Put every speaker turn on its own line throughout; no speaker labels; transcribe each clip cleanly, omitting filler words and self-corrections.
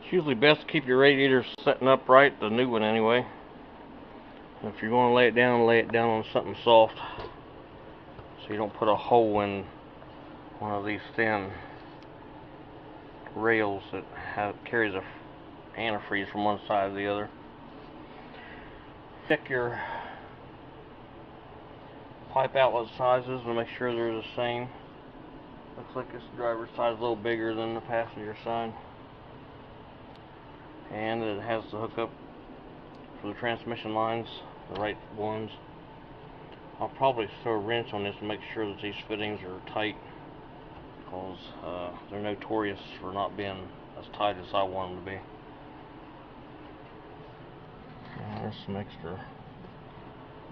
It's usually best to keep your radiator setting upright, the new one anyway. If you're going to lay it down on something soft, so you don't put a hole in one of these thin rails that carries a antifreeze from one side to the other. Check your pipe outlet sizes and make sure they're the same. Looks like this driver's side is a little bigger than the passenger side. And it has the hookup for the transmission lines, the right ones. I'll probably throw a wrench on this and make sure that these fittings are tight, because they're notorious for not being as tight as I want them to be. And there's some extra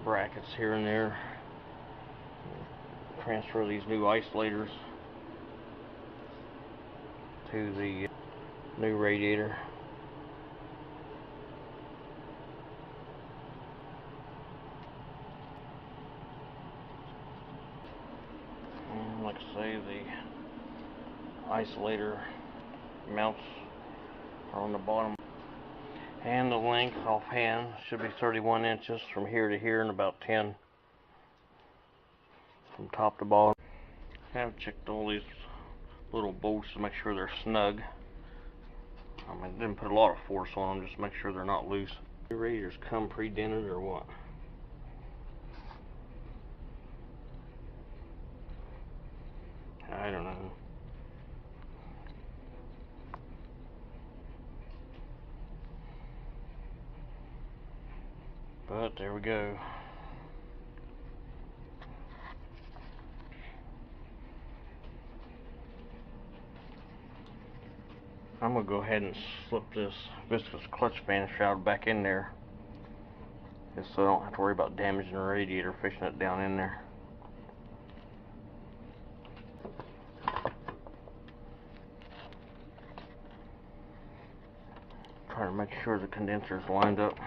brackets here and there. Transfer these new isolators to the new radiator. And like I say, the isolator mounts are on the bottom. And the length offhand should be 31 inches from here to here and about 10 from top to bottom. I have checked all these little bolts to make sure they're snug. I mean, didn't put a lot of force on them, just make sure they're not loose. The radiators come pre-dented or what? I don't know. But there we go. I'm going to go ahead and slip this viscous clutch band shroud back in there, just so I don't have to worry about damaging the radiator fishing it down in there. Try to make sure the condenser is lined up.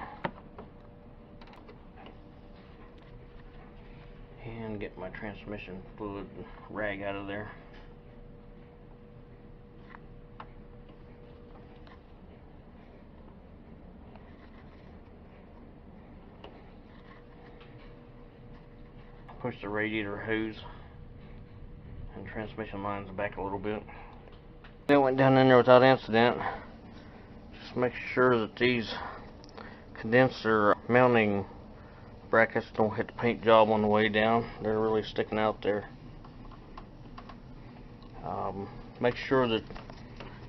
And get my transmission fluid rag out of there. Push the radiator hose and transmission lines back a little bit. That went down in there without incident. Just make sure that these condenser mounting brackets don't hit the paint job on the way down. They're really sticking out there. Make sure that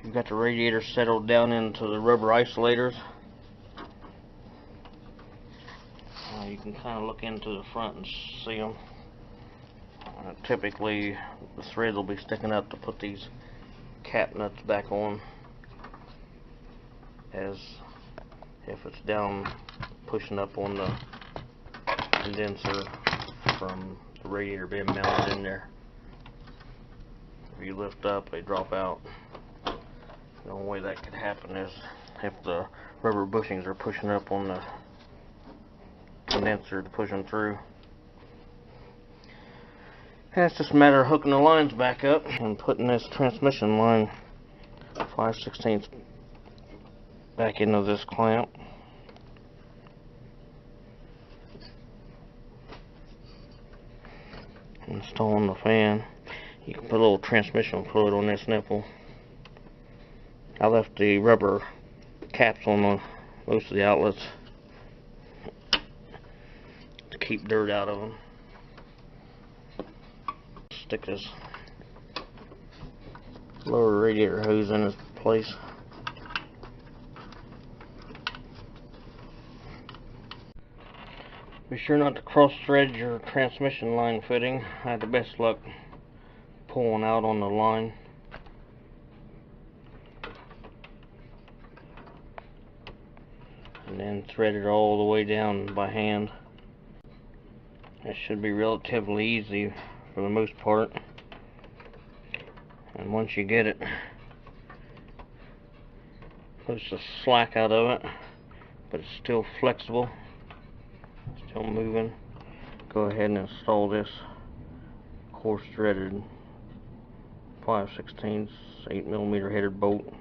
you've got the radiator settled down into the rubber isolators. You can kind of look into the front and see them. Typically the threads will be sticking up to put these cap nuts back on, as if it's down pushing up on the condenser from the radiator being mounted in there. If you lift up, they drop out. The only way that could happen is if the rubber bushings are pushing up on the condenser to push them through. And it's just a matter of hooking the lines back up and putting this transmission line 5/16 back into this clamp. Installing the fan. You can put a little transmission fluid on this nipple. I left the rubber caps on most of the outlets to keep dirt out of them. Stick this lower radiator hose in its place. Be sure not to cross thread your transmission line fitting. I had the best luck pulling out on the line. And then thread it all the way down by hand. That should be relatively easy for the most part. And once you get it, push the slack out of it, but it's still flexible, still moving. Go ahead and install this coarse threaded 5/16 8mm headed bolt.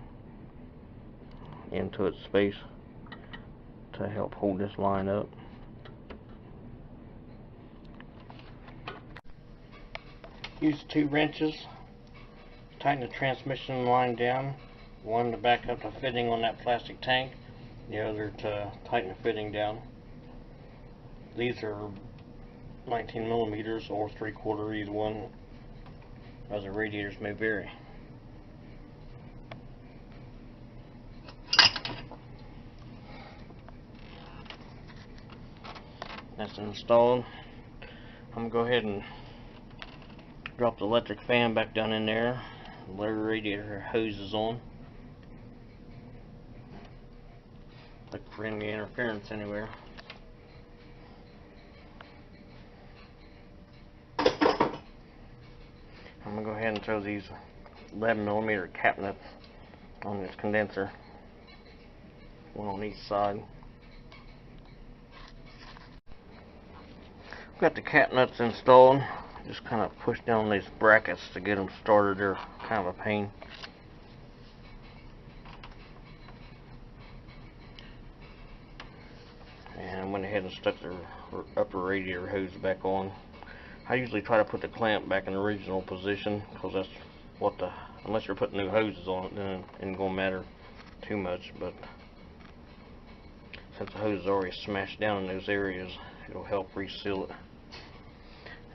into its space to help hold this line up. Use 2 wrenches, tighten the transmission line down, one to back up the fitting on that plastic tank, the other to tighten the fitting down. These are 19 millimeters or 3/4, either one, as the radiators may vary. That's installed. I'm going to go ahead and drop the electric fan back down in there. The radiator hose is on. Look for any interference anywhere. I'm going to go ahead and throw these 11mm cap nuts on this condenser, one on each side. Got the cap nuts installed. Just kind of push down these brackets to get them started. They're kind of a pain. And I went ahead and stuck the upper radiator hose back on. I usually try to put the clamp back in the original position, because that's what unless you're putting new hoses on it, then it ain't gonna matter too much. But since the hose is already smashed down in those areas, it'll help reseal it.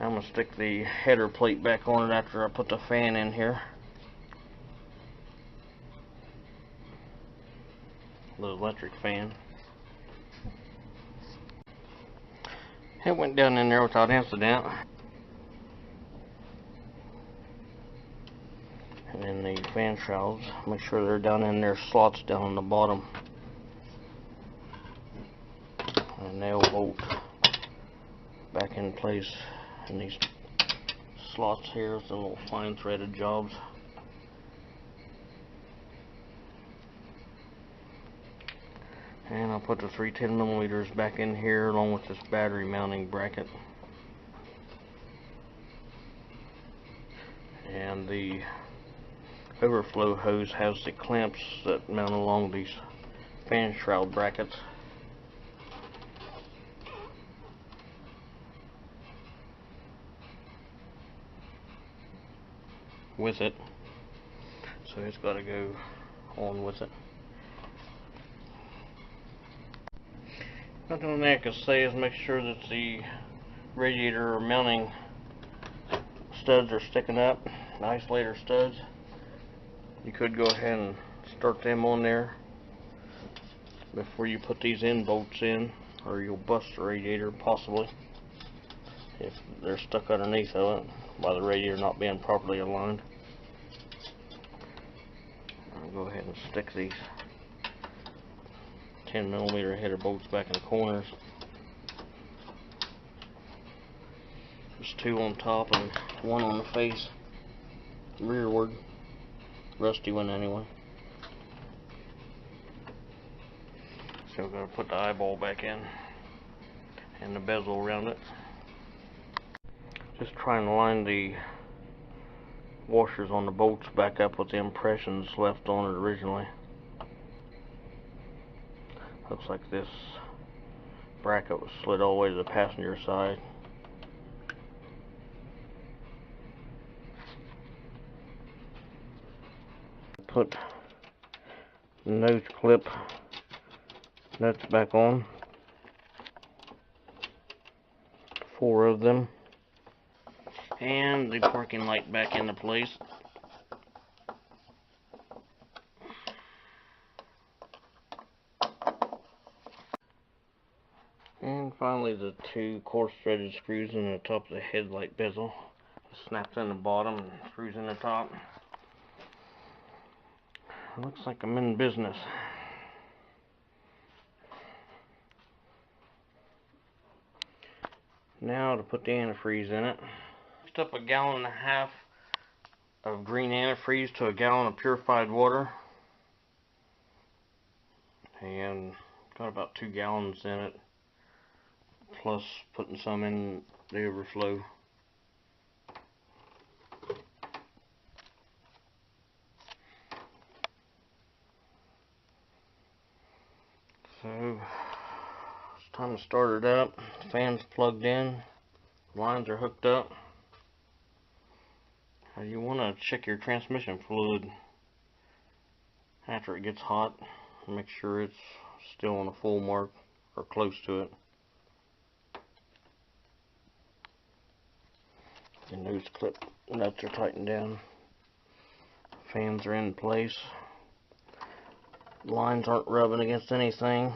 I'm going to stick the header plate back on it after I put the fan in here. The electric fan. It went down in there without incident. And then the fan shrouds, make sure they're down in their slots down on the bottom. And they'll bolt back in place in these slots here with the little fine threaded jobs. And I'll put the 3 10mm back in here along with this battery mounting bracket. And the overflow hose has the clamps that mount along these fan shroud brackets. With it, so it's got to go on with it. Nothing on that I can say is make sure that the radiator mounting studs are sticking up, the isolator studs. You could go ahead and start them on there before you put these end bolts in, or you'll bust the radiator possibly if they're stuck underneath of it by the radiator not being properly aligned. I'll go ahead and stick these 10mm header bolts back in the corners. There's 2 on top and 1 on the face, rearward, rusty one anyway. So we're going to put the eyeball back in and the bezel around it. Just try and line the washers on the bolts back up with the impressions left on it originally. Looks like this bracket was slid all the way to the passenger side. Put the nose clip nuts back on. 4 of them. And the parking light back into place. And finally the 2 coarse threaded screws in the top of the headlight bezel. Snaps in the bottom and screws in the top. Looks like I'm in business. Now to put the antifreeze in it. Mixed up 1.5 gallons of green antifreeze to 1 gallon of purified water. And got about 2 gallons in it. Plus putting some in the overflow. So it's time to start it up. The fan's plugged in, lines are hooked up. You want to check your transmission fluid after it gets hot. Make sure it's still on a full mark or close to it. The nose clip nuts are tightened down. Fans are in place. Lines aren't rubbing against anything.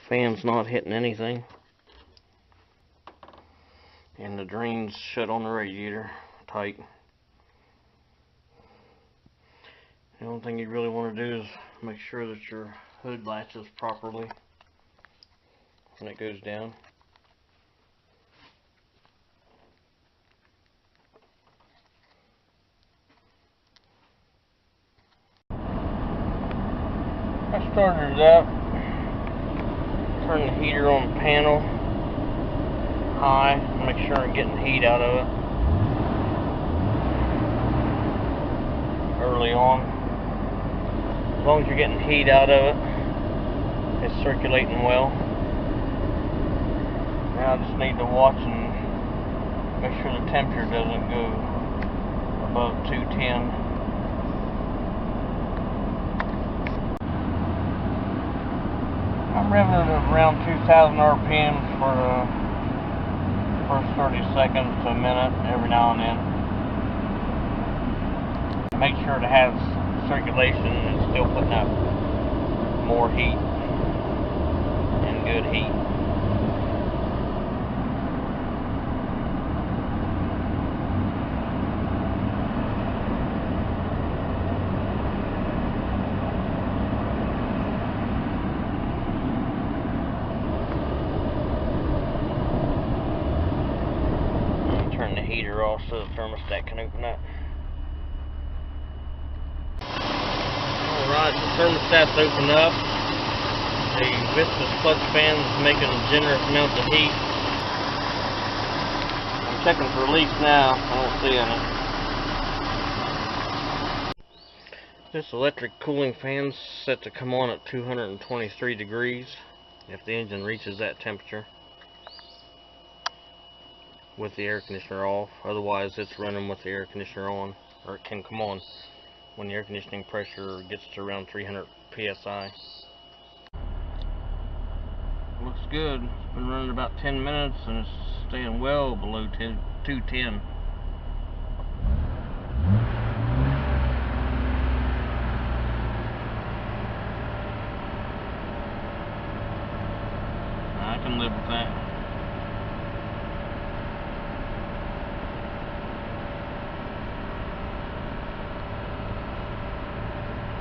Fan's not hitting anything. And the drain's shut on the radiator tight. The only thing you really want to do is make sure that your hood latches properly when it goes down. I started it up. Turn the heater on the panel high, make sure I'm getting heat out of it early on. As long as you're getting heat out of it, it's circulating well. Now I just need to watch and make sure the temperature doesn't go above 210. I'm revving it at around 2,000 RPM for the first 30 seconds to a minute every now and then. Make sure it has circulation and it's still putting out more heat and good heat. Turn the heater off so the thermostat can open up. Alright, the thermostat's open up. The viscous clutch fan is making generous amounts of heat. I'm checking for leaks now. I don't see any. This electric cooling fan's set to come on at 223 degrees if the engine reaches that temperature with the air conditioner off. Otherwise it's running with the air conditioner on, or it can come on when the air conditioning pressure gets to around 300 psi. Looks good. It's been running about 10 minutes and it's staying well below 210. I can live with that.